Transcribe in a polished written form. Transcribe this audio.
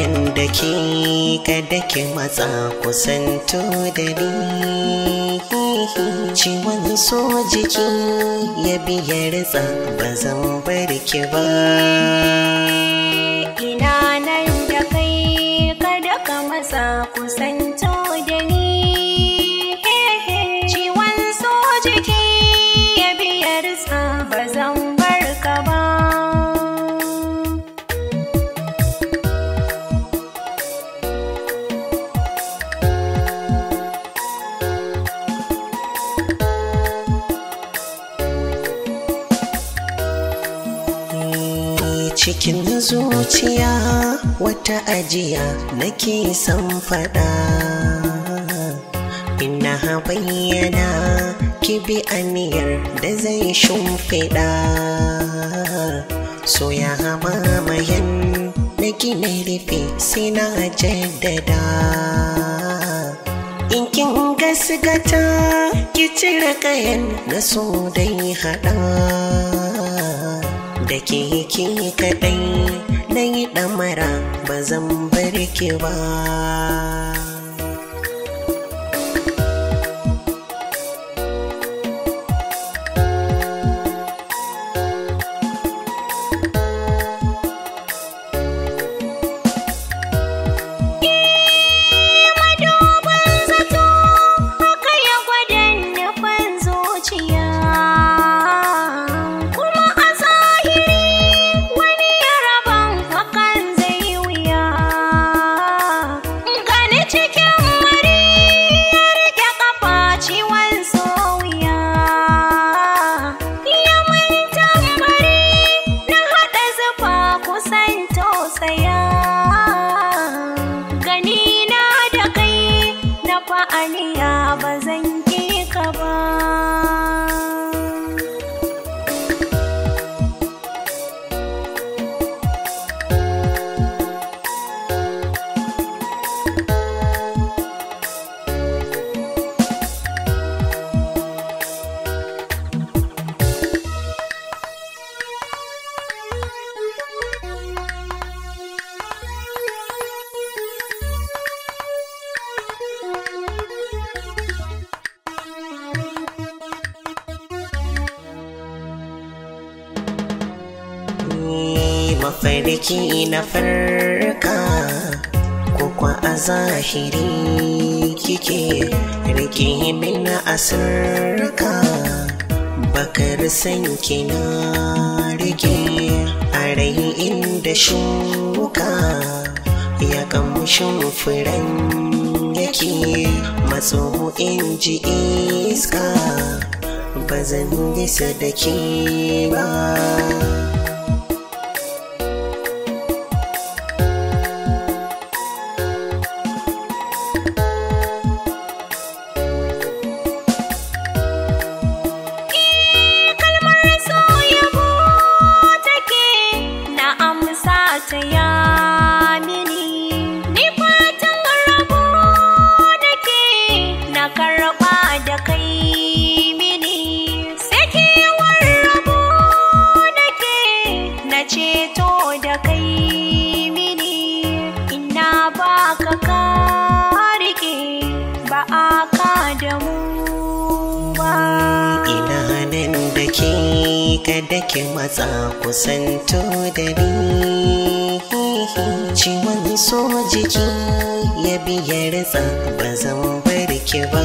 nan da ke kada ki matsa kusanto da ni. Ciwon so jiki ya biya ritsa ba zan bar ki ba. Ina nan da kai kada ka matsa kusanto da ni. Ciwon so jiki ya biya ritsa ba zan bar ka ba. Cikin zuciya wata ajiya nake son faɗa, ina bayyana ki bi aniyar da zai shimfiɗa. So ya mamayen na gina rufe sai na jaddada. In kin gasgata ki cire kayan na so dai haɗa. Da ke kaɗai na yi ɗamara ba zan bar ki ba. Aniya ba zan ki ka ba. Mafarki na farka ko kwa a zahiri kike rike min asirka. Bakar sanki na rike a rai inda shuka ya kamshin furen yake. Matso in ji iska ba zan nisa da ke ba. Ta ya mini ni fatan rabo nake na karɓa da kai mini. Sakewar rabo nake na ceto da kai mini. Ina baka ka rike ba aka da mu ba. Ina nan da ke kada ki matsa kusanto da ni. Ciwon so jiki ya biya ritsa ba zan bar ki ba.